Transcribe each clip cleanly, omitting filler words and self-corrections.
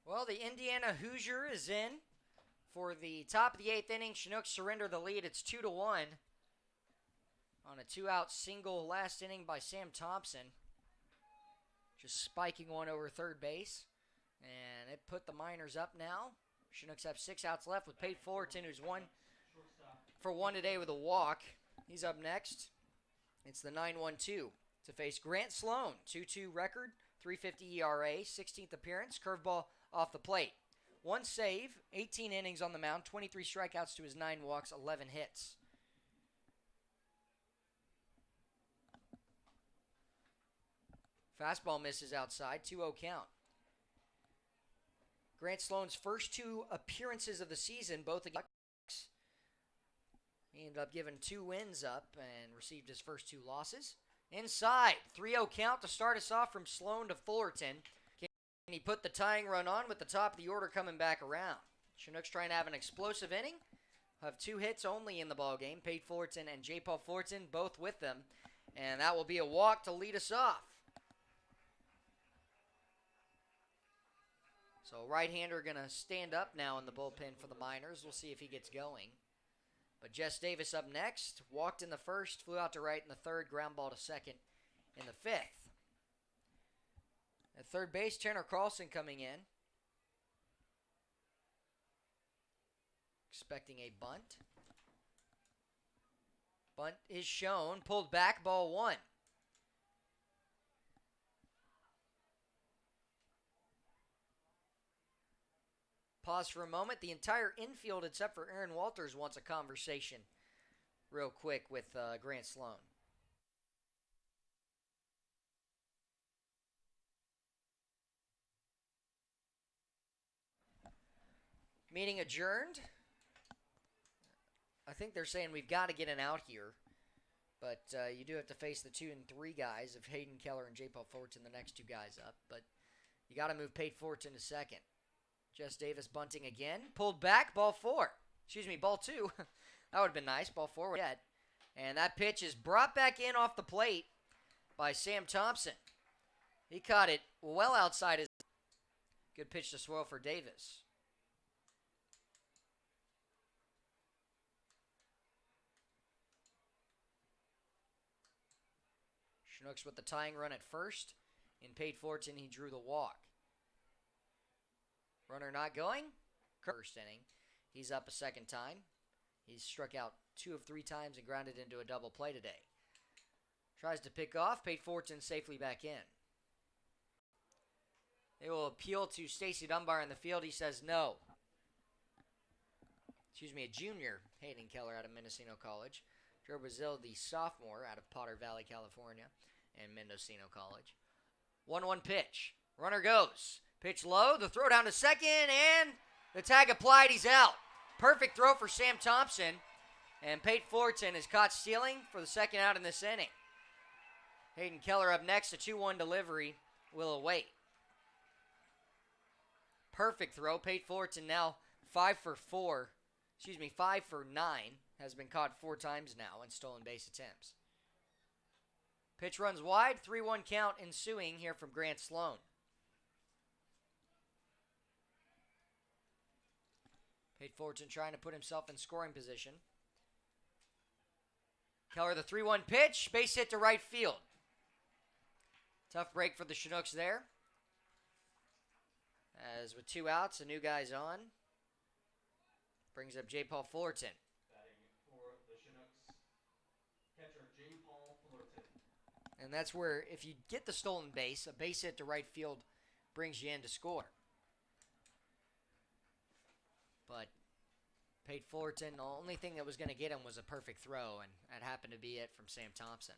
Well, the Indiana Hoosier is in for the top of the 8th inning. Chinooks surrender the lead. It's 2-1 on a 2-out single last inning by Sam Thompson. Just spiking one over third base. And it put the Miners up now. Chinooks have 6 outs left with Pate Fullerton, who's 1 for 1 today with a walk. He's up next. It's the 9-1-2 to face Grant Sloan. 2-2 record, 3.50 ERA, 16th appearance, curveball off the plate. 1 save, 18 innings on the mound, 23 strikeouts to his 9 walks, 11 hits. Fastball misses outside, 2-0 count. Grant Sloan's first 2 appearances of the season, both against Chugiak. He ended up giving 2 wins up and received his first 2 losses. Inside, 3-0 count to start us off from Sloan to Fullerton. Can he put the tying run on with the top of the order coming back around? Chinooks trying to have an explosive inning. Have 2 hits only in the ballgame. Pate Fullerton and J. Paul Fullerton both with them. And that will be a walk to lead us off. So right-hander going to stand up now in the bullpen for the Miners. We'll see if he gets going. But Jess Davis up next. Walked in the first, flew out to right in the third, ground ball to second in the 5th. At third base, Tanner Carlson coming in. Expecting a bunt. Bunt is shown. Pulled back, ball 1. Pause for a moment. The entire infield, except for Aaron Walters, wants a conversation real quick with Grant Sloan. Meeting adjourned. I think they're saying we've got to get an out here. But you do have to face the 2 and 3 guys of Hayden Keller and J. Paul Fullerton, the next 2 guys up. But you got to move Pate Fullerton to second. Jess Davis bunting again. Pulled back, ball 4. Excuse me, ball 2. That would have been nice. Ball 4 yet. And that pitch is brought back in off the plate by Sam Thompson. He caught it well outside his. Good pitch to swirl for Davis. Chinooks with the tying run at first. In Pate Fullerton, he drew the walk. Runner not going. First inning. He's up a second time. He's struck out 2 of 3 times and grounded into a double play today. Tries to pick off. Pate Fullerton safely back in. They will appeal to Stacy Dunbar in the field. He says no. Excuse me, a junior, Hayden Keller out of Mendocino College. Joe Brazil, the sophomore out of Potter Valley, California, and Mendocino College. 1-1 pitch. Runner goes. Pitch low, the throw down to second, and the tag applied, he's out. Perfect throw for Sam Thompson, and Pate Fullerton is caught stealing for the second out in this inning. Hayden Keller up next, a 2-1 delivery will await. Perfect throw, Pate Fullerton now 5 for 9, has been caught 4 times now in stolen base attempts. Pitch runs wide, 3-1 count ensuing here from Grant Sloan. Pate Fullerton trying to put himself in scoring position. Keller the 3-1 pitch, base hit to right field. Tough break for the Chinooks there. As with 2 outs, a new guy's on. Brings up J. Paul Fullerton. Batting for the Chinooks, catcher J. Paul Fullerton. And that's where, if you get the stolen base, a base hit to right field brings you in to score. But Pate Fullerton, the only thing that was going to get him was a perfect throw, and that happened to be it from Sam Thompson.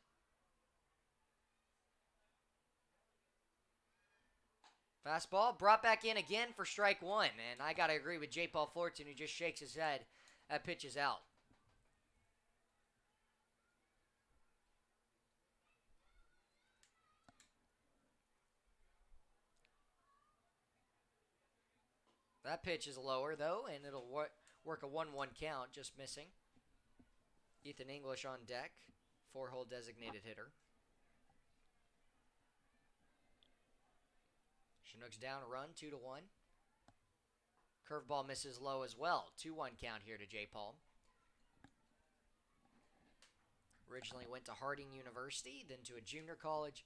Fastball brought back in again for strike 1, and I got to agree with J. Paul Fullerton, who just shakes his head. That pitch is out. That pitch is lower, though, and it'll work a 1-1 count, just missing. Ethan English on deck, 4-hole designated hitter. Chinooks down a run, 2-1. Curveball misses low as well. 2-1 count here to J. Paul. Originally went to Harding University, then to a junior college,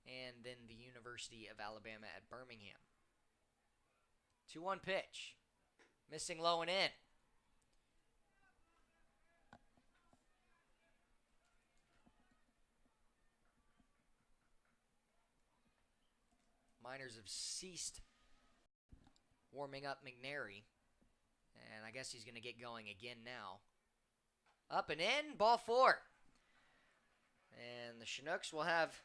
and then the University of Alabama at Birmingham. 2-1 pitch. Missing low and in. Miners have ceased warming up McNary. And I guess he's going to get going again now. Up and in, ball 4. And the Chinooks will have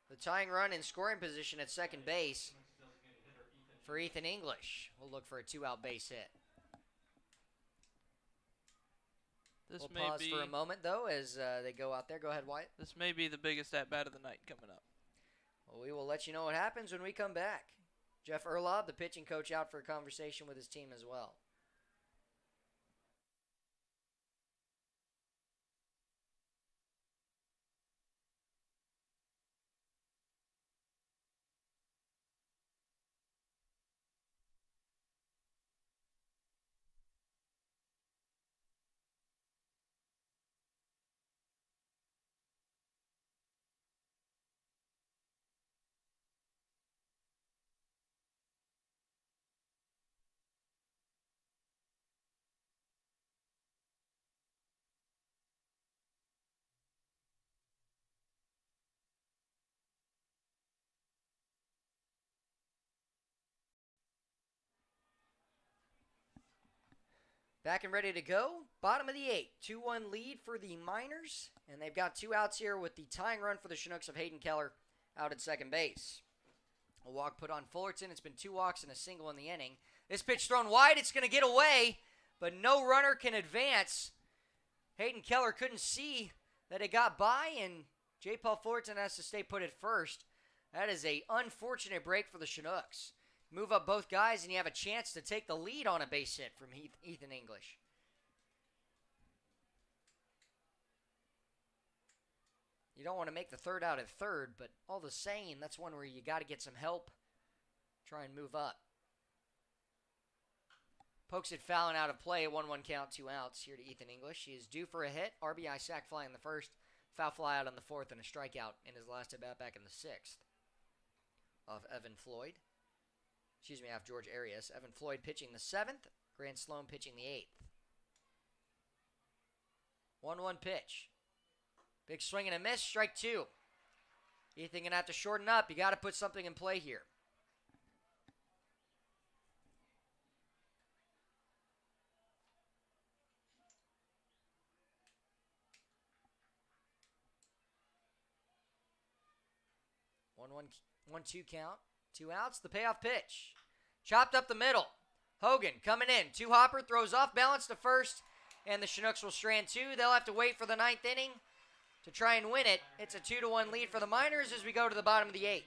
the tying run in scoring position at second base for Ethan English. We'll look for a 2-out base hit. We'll pause for a moment, though, as they go out there. Go ahead, Wyatt. This may be the biggest at-bat of the night coming up. Well, we will let you know what happens when we come back. Jeff Erlob, the pitching coach, out for a conversation with his team as well. Back and ready to go. Bottom of the 8th. 2-1 lead for the Miners. And they've got 2 outs here with the tying run for the Chinooks of Hayden Keller out at second base. A walk put on Fullerton. It's been 2 walks and a single in the inning. This pitch thrown wide. It's going to get away, but no runner can advance. Hayden Keller couldn't see that it got by, and J. Paul Fullerton has to stay put at first. That is an unfortunate break for the Chinooks. Move up both guys, and you have a chance to take the lead on a base hit from Ethan English. You don't want to make the third out at third, but all the same, that's one where you got to get some help. Try and move up. Pokes it foul and out of play. 1-1 count, 2 outs here to Ethan English. He is due for a hit. RBI sac fly in the first. Foul fly out on the fourth and a strikeout in his last at-bat back in the 6th. Of George Arias. Evan Floyd pitching the 7th. Grant Sloan pitching the 8th. 1-1 pitch. Big swing and a miss. Strike 2. Ethan going to have to shorten up. You got to put something in play here. One, 2 count. 2 outs. The payoff pitch. Chopped up the middle. Hogan coming in. 2-hopper. Throws off balance to first. And the Chinooks will strand 2. They'll have to wait for the 9th inning to try and win it. It's a 2-1 lead for the Miners as we go to the bottom of the 8th.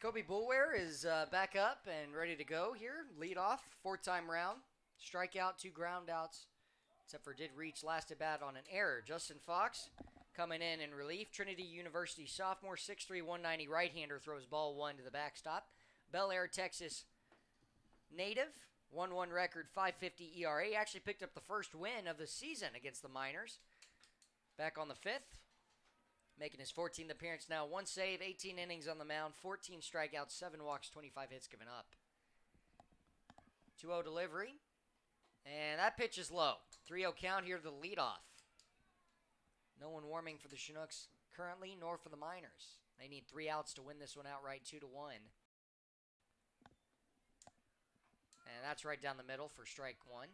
Kobe Bullware is back up and ready to go here. Lead off, 4-time round. Strikeout, 2 groundouts, except for did reach last at bat on an error. Justin Fox coming in relief. Trinity University sophomore, 6'3", 190 right-hander throws ball 1 to the backstop. Bel Air, Texas native, 1-1 record, 5.50 ERA. Actually picked up the first win of the season against the Miners. Back on the 5th. Making his 14th appearance now. 1 save, 18 innings on the mound, 14 strikeouts, 7 walks, 25 hits given up. 2-0 delivery. And that pitch is low. 3-0 count here to the leadoff. No one warming for the Chinooks currently, nor for the Miners. They need 3 outs to win this one outright, 2-1. And that's right down the middle for strike 1.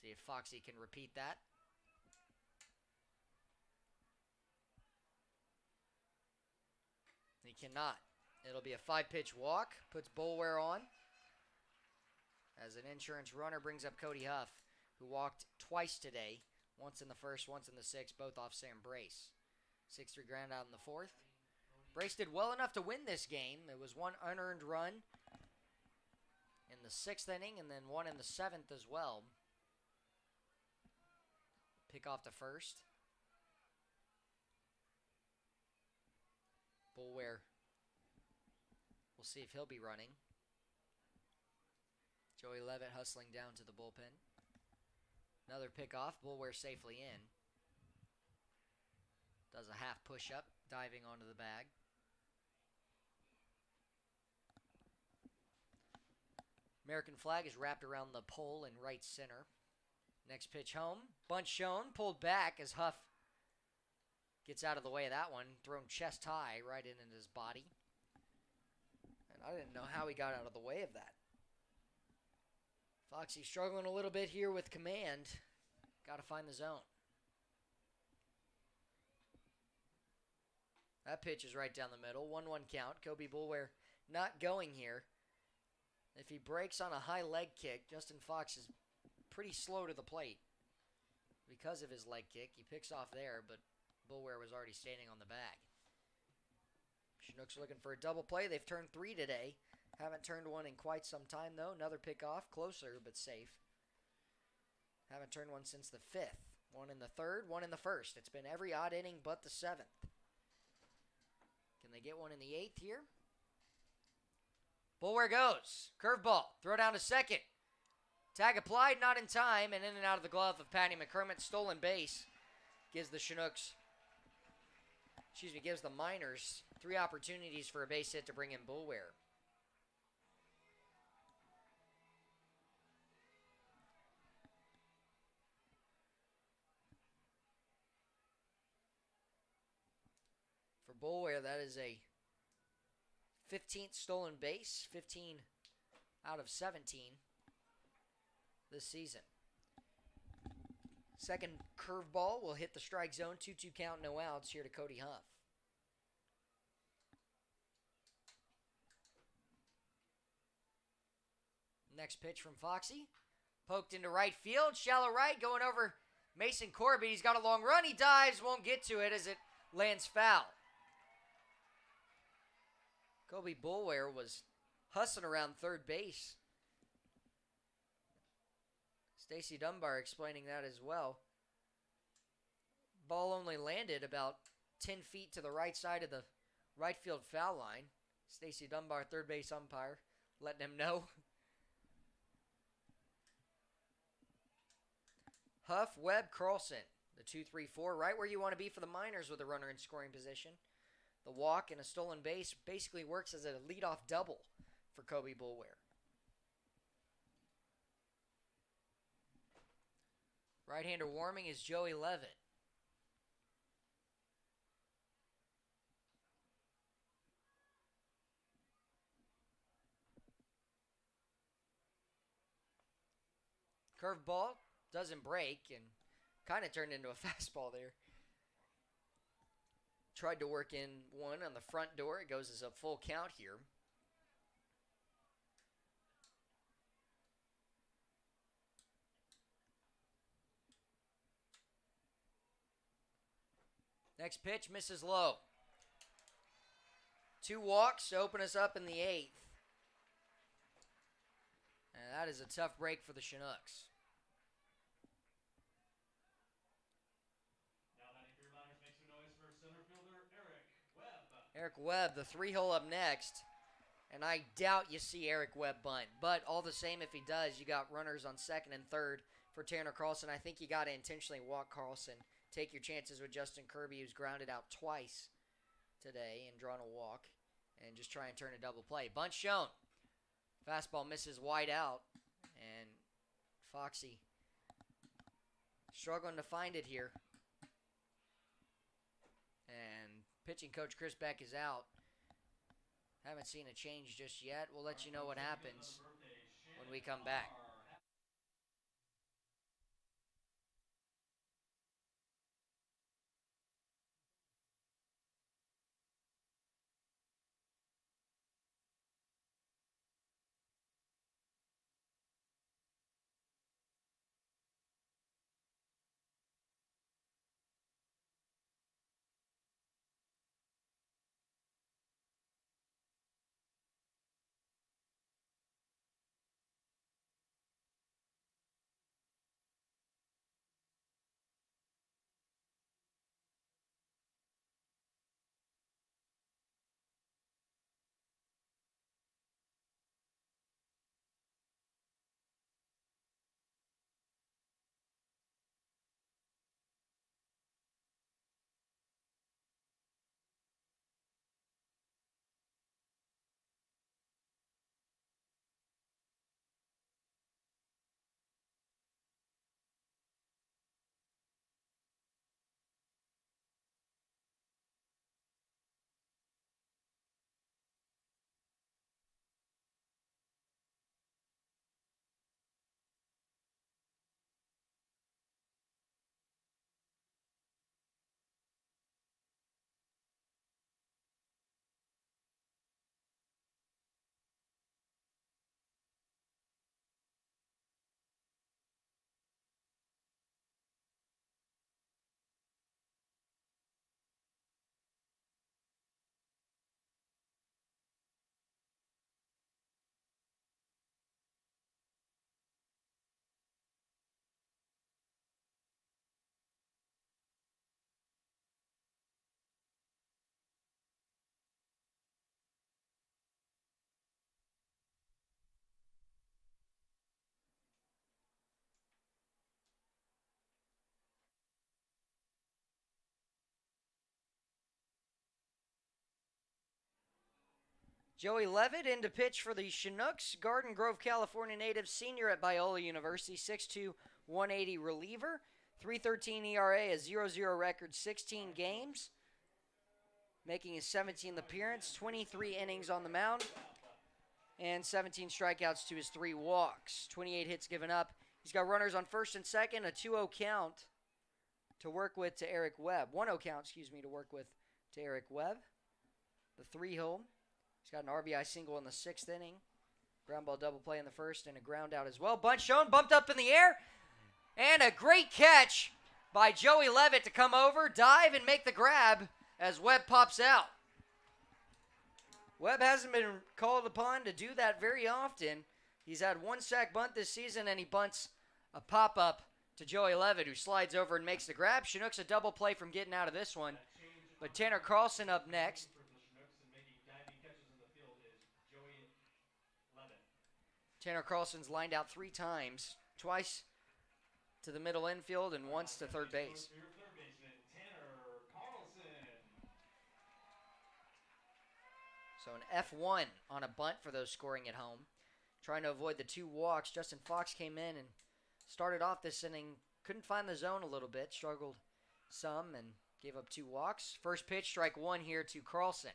See if Foxy can repeat that. He cannot. It'll be a 5-pitch walk. Puts Bullware on. As an insurance runner brings up Cody Huff, who walked twice today. Once in the first, once in the 6th, both off Sam Brace. 6-3 ground out in the 4th. Brace did well enough to win this game. It was 1 unearned run in the 6th inning and then 1 in the 7th as well. Pick off the first. Bullware. We'll see if he'll be running. Joey Levitt hustling down to the bullpen. Another pickoff. Bullware safely in. Does a half push-up, diving onto the bag. American flag is wrapped around the pole in right center. Next pitch home. Bunt shown. Pulled back as Huff gets out of the way of that one. Thrown chest high right into his body. And I didn't know how he got out of the way of that. Foxy struggling a little bit here with command. Got to find the zone. That pitch is right down the middle. 1-1 count. Kobe Bullware not going here. If he breaks on a high leg kick, Justin Fox is pretty slow to the plate. Because of his leg kick, he picks off there, but Bullware was already standing on the bag. Chinooks looking for a double play. They've turned 3 today. Haven't turned one in quite some time, though. Another pickoff, closer but safe. Haven't turned one since the 5th. 1 in the 3rd, 1 in the 1st. It's been every odd inning but the 7th. Can they get one in the 8th here? Bullware goes. Curveball. Throw down to second. Tag applied, not in time, and in and out of the glove of Patty McCormick. Stolen base. Gives the Chinooks, gives the Miners 3 opportunities for a base hit to bring in Bullware. For Bullware, that is a 15th stolen base, 15 out of 17 this season. Second curveball will hit the strike zone. 2-2 count, no outs here to Cody Huff. Next pitch from Foxy. Poked into right field. Shallow right, going over Mason Corbett. He's got a long run. He dives, won't get to it as it lands foul. Kobe Bullware was hustling around third base. Stacy Dunbar explaining that as well. Ball only landed about 10 feet to the right side of the right field foul line. Stacy Dunbar, third base umpire, letting him know. Huff, Webb, Carlson, the 2-3-4, right where you want to be for the Miners with a runner in scoring position. The walk and a stolen base basically works as a leadoff double for Kobe Bullware. Right-hander warming is Joey Levitt. Curveball doesn't break and kind of turned into a fastball there. Tried to work in one on the front door. It goes as a full count here. Next pitch misses low. 2 walks to open us up in the 8th. And that is a tough break for the Chinooks. Now batting for your Miners, make some noise for center fielder Eric Webb. Eric Webb, the 3-hole up next. And I doubt you see Eric Webb bunt. But all the same, if he does, you got runners on second and third for Tanner Carlson. I think you got to intentionally walk Carlson. Take your chances with Justin Kirby, who's grounded out twice today and drawn a walk. And just try and turn a double play. Bunt shown. Fastball misses wide out. And Foxy struggling to find it here. And pitching coach Chris Beck is out. Haven't seen a change just yet. We'll let you know what happens when we come back. Joey Levitt in to pitch for the Chinooks. Garden Grove, California native, senior at Biola University, 6'2", 180 reliever. 3.13 ERA, a 0-0 record, 16 games. Making his 17th appearance, 23 innings on the mound. And 17 strikeouts to his 3 walks. 28 hits given up. He's got runners on first and second, a 2-0 count to work with to Eric Webb. 1-0 count, to work with to Eric Webb. The 3-hole. He's got an RBI single in the 6th inning. Ground ball double play in the 1st and a ground out as well. Bunt shown, bumped up in the air. And a great catch by Joey Levitt to come over, dive, and make the grab as Webb pops out. Webb hasn't been called upon to do that very often. He's had 1 sack bunt this season, and he bunts a pop-up to Joey Levitt, who slides over and makes the grab. Chinooks a double play from getting out of this one. But Tanner Carlson up next. Tanner Carlson's lined out 3 times, twice to the middle infield and once to third base. So an F1 on a bunt for those scoring at home. Trying to avoid the 2 walks. Justin Fox came in and started off this inning. Couldn't find the zone a little bit. Struggled some and gave up 2 walks. First pitch, strike 1 here to Carlson.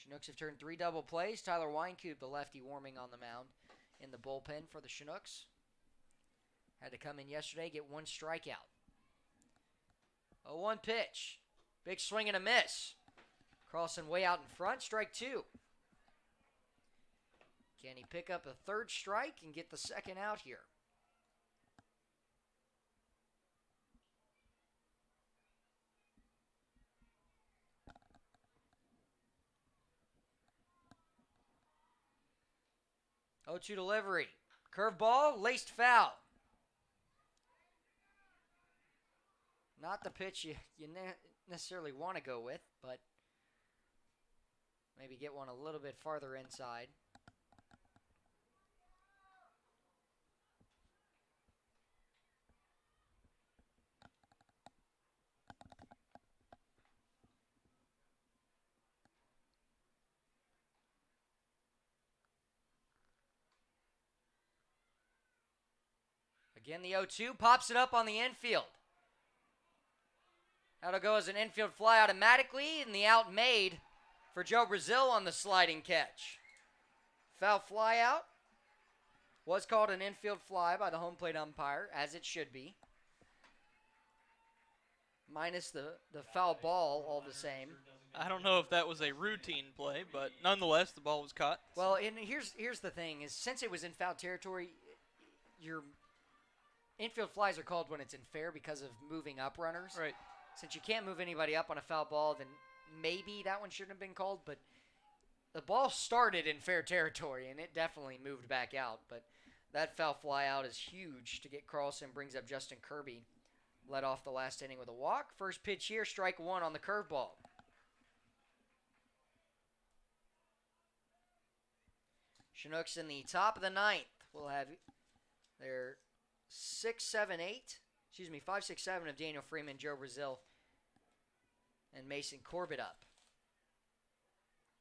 Chinooks have turned 3 double plays. Tyler Weinkoop, the lefty, warming on the mound in the bullpen for the Chinooks. Had to come in yesterday, get 1 strikeout. 0-1 pitch. Big swing and a miss. Carlson way out in front, strike 2. Can he pick up a 3rd strike and get the 2nd out here? 0-2 delivery. Curveball, laced foul. Not the pitch you necessarily want to go with, but maybe get one a little bit farther inside. Again, the 0-2 pops it up on the infield. That'll go as an infield fly automatically, and the out made for Joe Brazil on the sliding catch. Foul fly out. Was called an infield fly by the home plate umpire, as it should be. Minus the foul ball all the same. I don't know if that was a routine play, but nonetheless, the ball was caught. Well, and here's the thing, is since it was in foul territory, your infield flies are called when it's in fair because of moving up runners. Right. Since you can't move anybody up on a foul ball, then maybe that one shouldn't have been called, but the ball started in fair territory, and it definitely moved back out, but that foul fly out is huge to get Carlson, brings up Justin Kirby. Led off the last inning with a walk. First pitch here, strike one on the curveball. Chinooks in the top of the ninth will have their 5, 6, 7 of Daniel Freeman, Joe Brazil, and Mason Corbett up.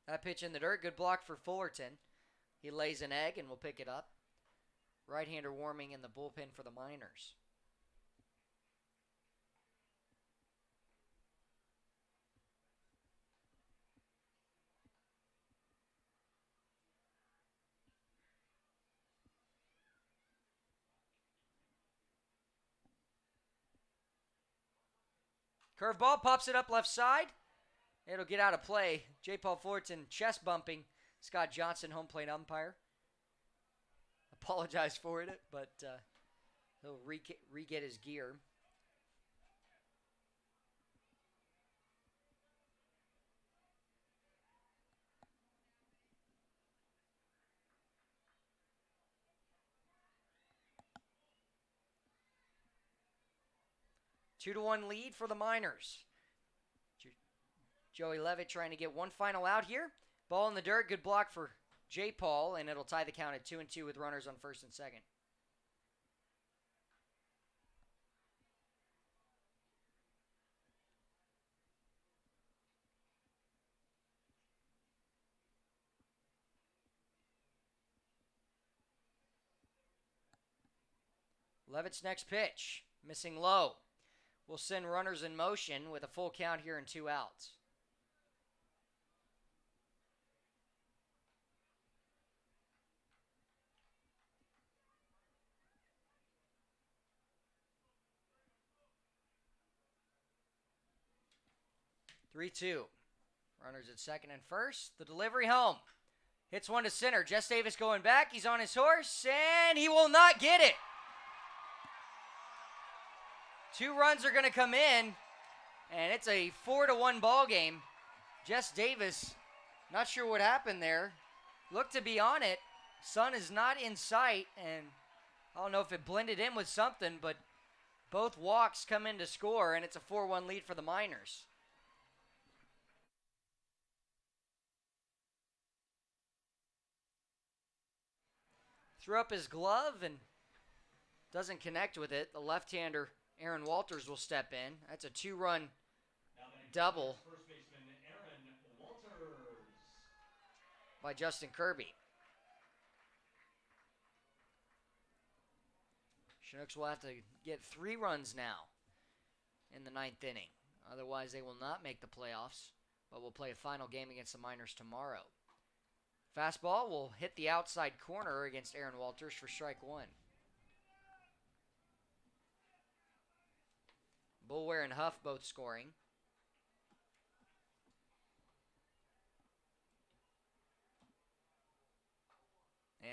That pitch in the dirt, good block for Fullerton. He lays an egg and will pick it up. Right-hander warming in the bullpen for the Miners. Curveball pops it up left side. It'll get out of play. J. Paul Fullerton chest bumping Scott Johnson, home plate umpire. Apologize for it, but he'll re-get his gear. Two to 1 lead for the Miners. Joey Levitt trying to get one final out here. Ball in the dirt, good block for J. Paul, and it'll tie the count at 2-2 with runners on first and second. Levitt's next pitch, missing low. We'll send runners in motion with a full count here and 2 outs. Three-two. Runners at second and first. The delivery home. Hits one to center. Jess Davis going back. He's on his horse, and he will not get it. 2 runs are going to come in, and it's a 4-1 ball game. Jess Davis, not sure what happened there. Looked to be on it. Sun is not in sight, and I don't know if it blended in with something, but both walks come in to score, and it's a 4-1 lead for the Miners. Threw up his glove and doesn't connect with it. The left-hander, Aaron Walters, will step in. That's a 2-run double First baseman Aaron Walters. by Justin Kirby. Chinooks will have to get 3 runs now in the 9th inning. Otherwise, they will not make the playoffs, but will play a final game against the Miners tomorrow. Fastball will hit the outside corner against Aaron Walters for strike 1. Bulware and Huff both scoring.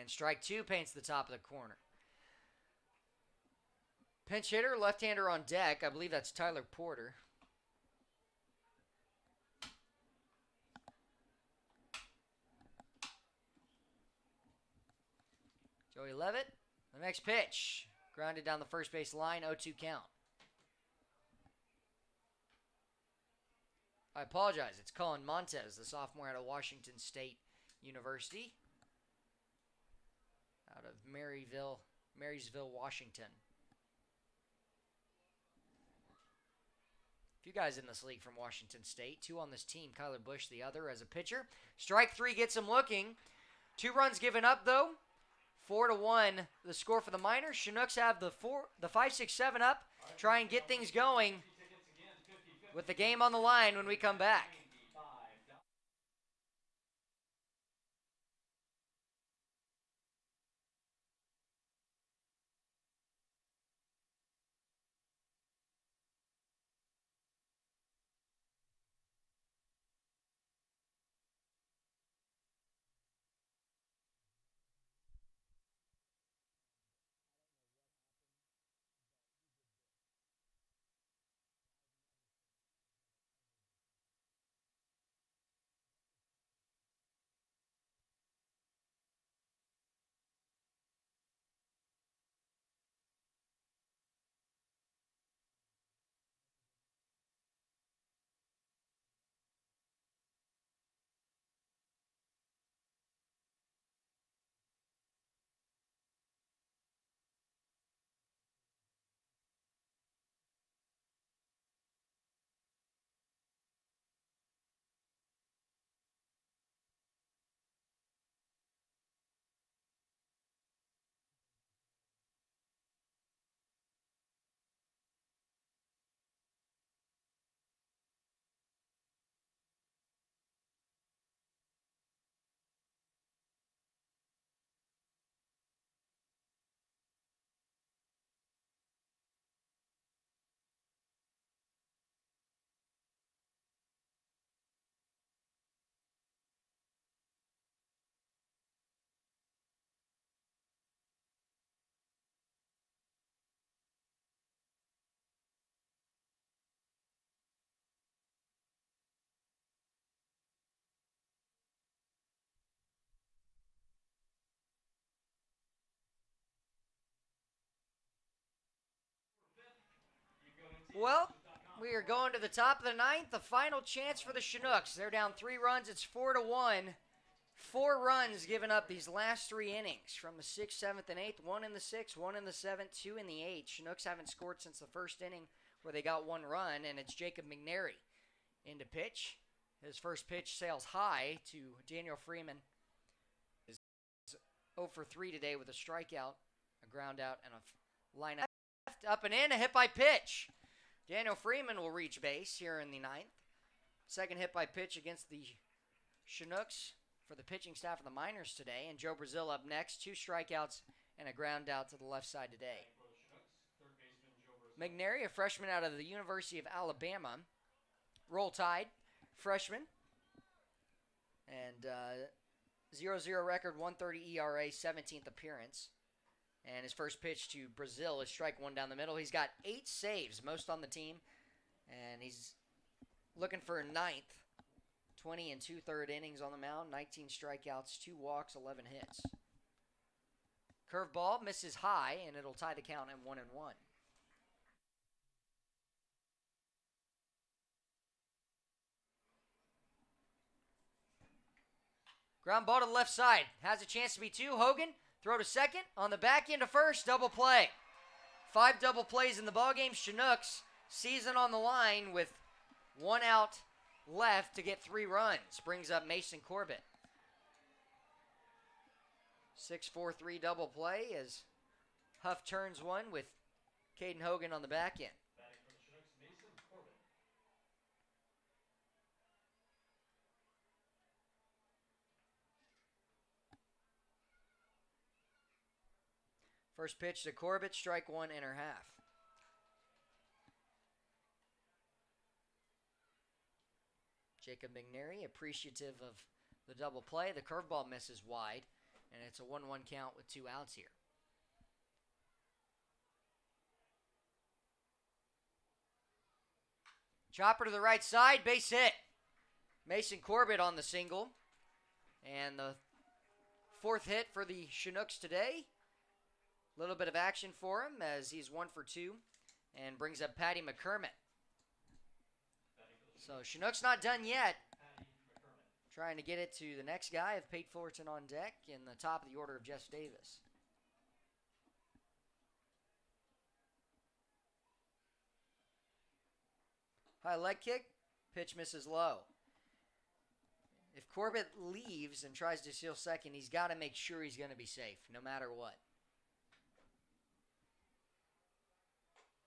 And strike 2 paints the top of the corner. Pinch hitter, left-hander on deck. I believe that's Tyler Porter. Joey Levitt. The next pitch. Grounded down the first base line. 0-2 count. I apologize. It's Colin Montez, the sophomore out of Washington State University. Out of Marysville, Washington. A few guys in this league from Washington State. 2 on this team. Kyler Bush, the other, as a pitcher. Strike 3 gets him looking. 2 runs given up, though. 4-1, the score for the Miners. Chinooks have the 5-6-7 up. Try and get things going with the game on the line when we come back. Well, we are going to the top of the 9th. The final chance for the Chinooks. They're down 3 runs. It's 4-1. 4 runs given up these last 3 innings from the 6th, 7th, and 8th. 1 in the 6th, 1 in the 7th, 2 in the 8th. Chinooks haven't scored since the first inning where they got 1 run, and it's Jacob McNary in to pitch. His first pitch sails high to Daniel Freeman. Is 0 for 3 today with a strikeout, a ground out, and a line out. Up and in, a hit by pitch. Daniel Freeman will reach base here in the 9th. Second hit by pitch against the Chinooks for the pitching staff of the Miners today. And Joe Brazil up next. 2 strikeouts and a ground out to the left side today. McNary, a freshman out of the University of Alabama. Roll Tide, freshman. And 0-0 record, 1.30 ERA, 17th appearance. And his first pitch to Brazil is strike 1 down the middle. He's got 8 saves, most on the team. And he's looking for a 9th. 20 and 2/3 innings on the mound, 19 strikeouts, 2 walks, 11 hits. Curveball misses high, and it'll tie the count at 1-1. Ground ball to the left side. Has a chance to be 2. Hogan, throw to second. On the back end to first, double play. 5 double plays in the ballgame. Chinooks, season on the line with 1 out left to get 3 runs. Brings up Mason Corbett. 6-4-3 double play as Huff turns one with Caden Hogan on the back end. Batting for the Chinooks, Mason Corbett. First pitch to Corbett, strike 1, inner half. Jacob McNary, appreciative of the double play. The curveball misses wide, and it's a 1-1 count with 2 outs here. Chopper to the right side, base hit. Mason Corbett on the single. And the 4th hit for the Chinooks today. A little bit of action for him as he's 1 for 2 and brings up Patty McCormick. So Chinooks not done yet. Trying to get it to the next guy of Pate Fullerton on deck in the top of the order of Jeff Davis. High leg kick. Pitch misses low. If Corbett leaves and tries to steal second, he's got to make sure he's going to be safe, no matter what.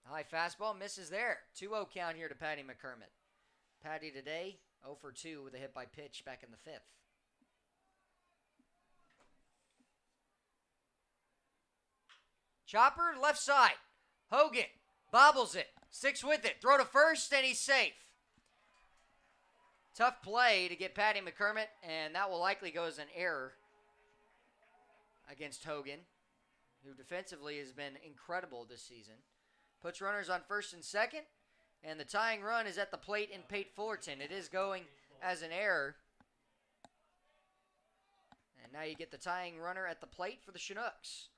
High fastball misses there. 2-0 count here to Patty McCormick. Patty today, 0 for 2 with a hit by pitch back in the 5th. Chopper, left side. Hogan bobbles it, sticks with it, throw to first, and he's safe. Tough play to get Patty McCormick, and that will likely go as an error against Hogan, who defensively has been incredible this season. Puts runners on first and second, and the tying run is at the plate in Pate Fullerton. It is going as an error. And now you get the tying runner at the plate for the Chinooks.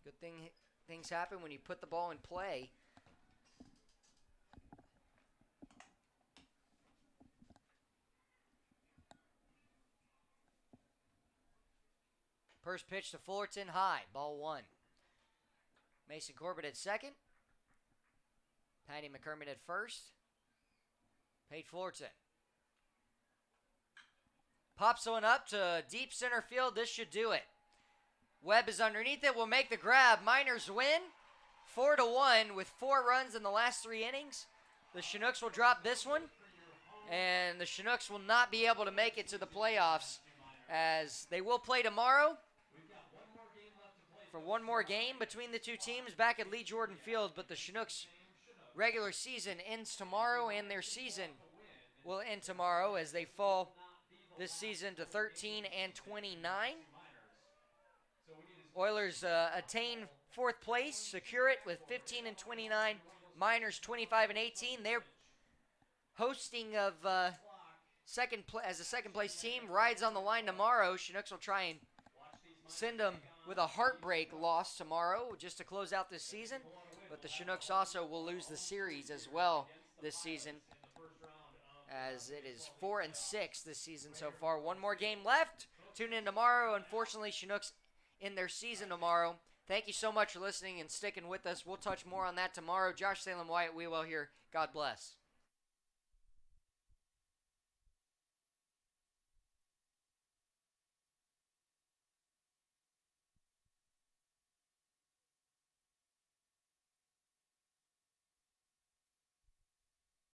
Good thing things happen when you put the ball in play. First pitch to Fullerton, high, ball 1. Mason Corbett at second. Patty McCormick at first. Pate Fullerton. Pops one up to deep center field. This should do it. Webb is underneath it. Will make the grab. Miners win 4-1 with 4 runs in the last 3 innings. The Chinooks will drop this one, and the Chinooks will not be able to make it to the playoffs, as they will play tomorrow for one more game between the two teams back at Lee Jordan Field, but the Chinooks regular season ends tomorrow, and their season will end tomorrow as they fall this season to 13 and 29. Oilers attain 4th place, secure it with 15 and 29. Miners 25 and 18. They're hosting of as a second place team. Rides on the line tomorrow. Chinooks will try and send them with a heartbreak loss tomorrow just to close out this season. But the Chinooks also will lose the series as well this season, as it is 4-6 this season so far. One more game left. Tune in tomorrow. Unfortunately, Chinooks in their season tomorrow. Thank you so much for listening and sticking with us. We'll touch more on that tomorrow. Josh Salem Wyatt, we will here. God bless.